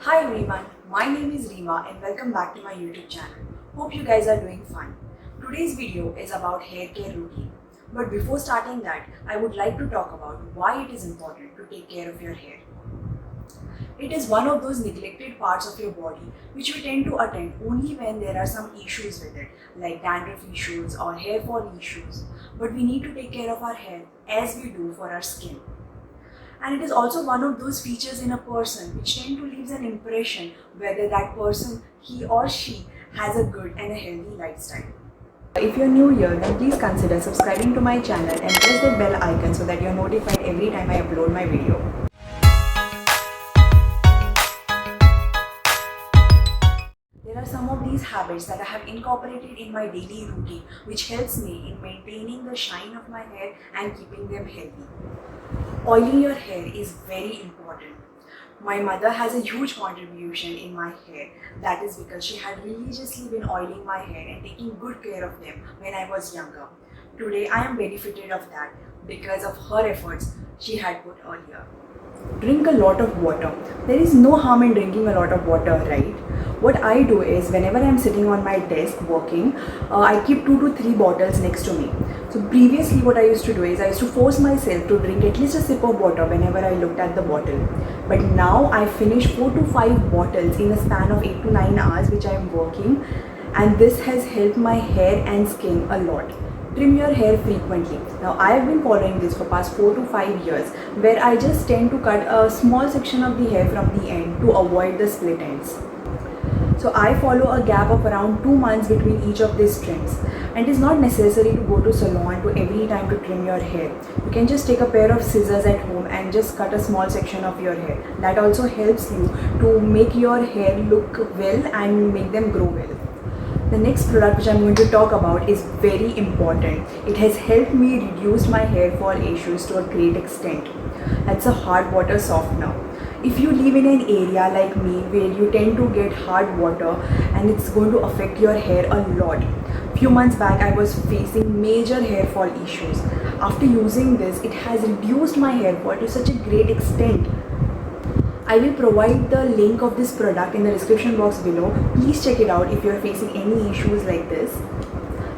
Hi everyone, my name is Reema and welcome back to my YouTube channel. Hope you guys are doing fine. Today's video is about hair care routine. But before starting that, I would like to talk about why it is important to take care of your hair. It is one of those neglected parts of your body which we tend to attend only when there are some issues with it, like dandruff issues or hair fall issues. But we need to take care of our hair as we do for our skin. And it is also one of those features in a person which tend to leave an impression whether that person, he or she, has a good and a healthy lifestyle. If you're new here, then please consider subscribing to my channel and press the bell icon so that you're notified every time I upload my video. There are some of these habits that I have incorporated in my daily routine which helps me in maintaining the shine of my hair and keeping them healthy. Oiling your hair is very important. My mother has a huge contribution in my hair. That is because she had religiously been oiling my hair and taking good care of them when I was younger. Today I am benefited of that because of her efforts she had put earlier. Drink a lot of water. There is no harm in drinking a lot of water, right? What I do is whenever I am sitting on my desk working, I keep 2 to 3 bottles next to me. So previously what I used to do is I used to force myself to drink at least a sip of water whenever I looked at the bottle. But now I finish 4 to 5 bottles in a span of 8 to 9 hours which I am working, and this has helped my hair and skin a lot. Trim your hair frequently. Now I have been following this for past 4 to 5 years where I just tend to cut a small section of the hair from the end to avoid the split ends. So I follow a gap of around 2 months between each of these trims, and it is not necessary to go to salon to every time to trim your hair. You can just take a pair of scissors at home and just cut a small section of your hair. That also helps you to make your hair look well and make them grow well. The next product which I am going to talk about is very important. It has helped me reduce my hair fall issues to a great extent. That's a hard water softener. If you live in an area like me where you tend to get hard water and it's going to affect your hair a lot. Few months back I was facing major hair fall issues. After using this, it has reduced my hair fall to such a great extent. I will provide the link of this product in the description box below. Please check it out if you are facing any issues like this.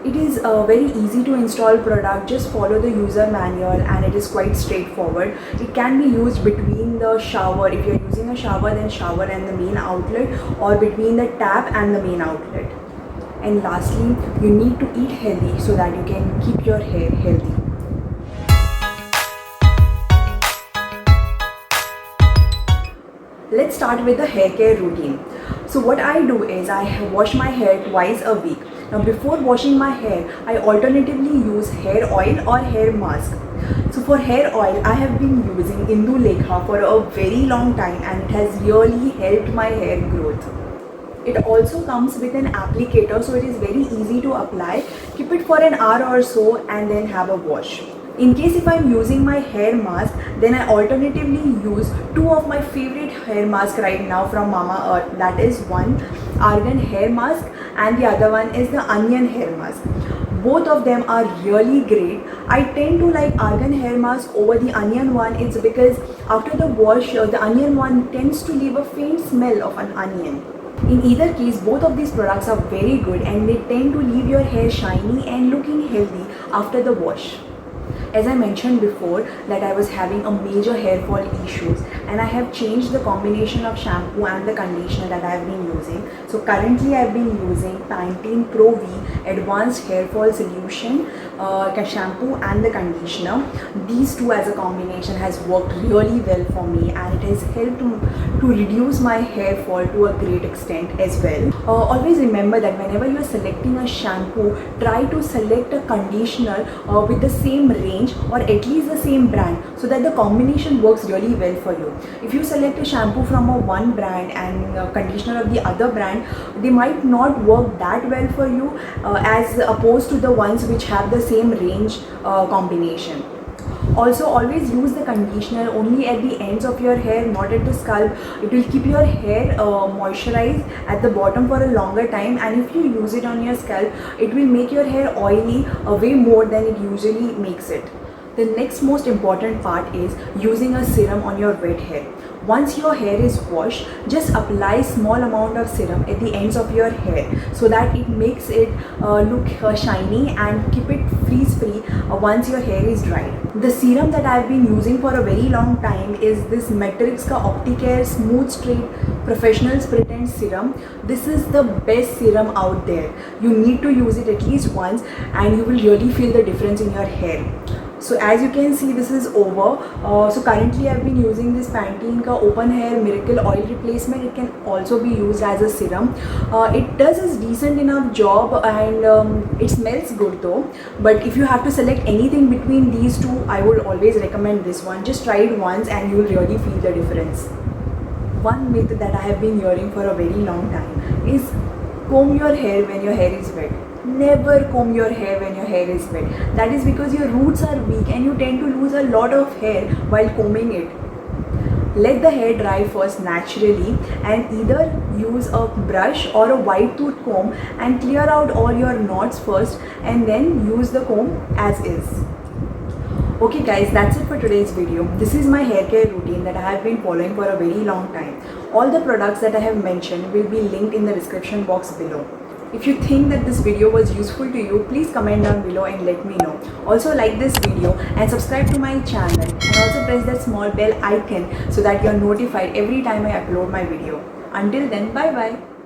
It is a very easy to install product. Just follow the user manual and it is quite straightforward. It can be used between the shower. If you are using a shower, then shower and the main outlet, or between the tap and the main outlet. And lastly, you need to eat healthy so that you can keep your hair healthy. Let's start with the hair care routine. So what I do is I wash my hair twice a week. Now before washing my hair, I alternatively use hair oil or hair mask. So for hair oil, I have been using Indulekha for a very long time and it has really helped my hair growth. It also comes with an applicator, so it is very easy to apply. Keep it for an hour or so and then have a wash. In case if I am using my hair mask, then I alternatively use 2 of my favorite hair masks right now from Mamaearth. That is one argan hair mask and the other one is the onion hair mask. Both of them are really great. I tend to like argan hair mask over the onion one. It's because after the wash, the onion one tends to leave a faint smell of an onion. In either case, both of these products are very good and they tend to leave your hair shiny and looking healthy after the wash. As I mentioned before that I was having a major hair fall issues and I have changed the combination of shampoo and the conditioner that I have been using. So currently I have been using Pantene Pro V Advanced Hair Fall Solution shampoo and the conditioner. These two as a combination has worked really well for me and it has helped to reduce my hair fall to a great extent as well. Always remember that whenever you are selecting a shampoo, try to select a conditioner with the same range or at least the same brand so that the combination works really well for you. If you select a shampoo from one brand and a conditioner of the other brand, they might not work that well for you as opposed to the ones which have the same range combination. Also, always use the conditioner only at the ends of your hair, not at the scalp. It will keep your hair moisturized at the bottom for a longer time, and if you use it on your scalp, it will make your hair oily way more than it usually makes it. The next most important part is using a serum on your wet hair. Once your hair is washed, just apply small amount of serum at the ends of your hair so that it makes it look shiny and keep it freeze free once your hair is dried. The serum that I've been using for a very long time is this Matrix ka Opticare Smooth Straight Professional Sprit and Serum. This is the best serum out there. You need to use it at least once and you will really feel the difference in your hair. So as you can see, this is over. So currently I've been using this Pantene ka Open Hair Miracle Oil Replacement. It can also be used as a serum. It does a decent enough job and it smells good though. But if you have to select anything between these two, I would always recommend this one. Just try it once and you will really feel the difference. One myth that I have been hearing for a very long time is comb your hair when your hair is wet. Never comb your hair when your hair is wet. That is because your roots are weak and you tend to lose a lot of hair while combing it. Let the hair dry first naturally and either use a brush or a wide tooth comb and clear out all your knots first and then use the comb as is. Okay guys, that's it for today's video. This is my hair care routine that I have been following for a very long time. All the products that I have mentioned will be linked in the description box below. If you think that this video was useful to you, please comment down below and let me know. Also like this video and subscribe to my channel and also press that small bell icon so that you are notified every time I upload my video. Until then, bye bye.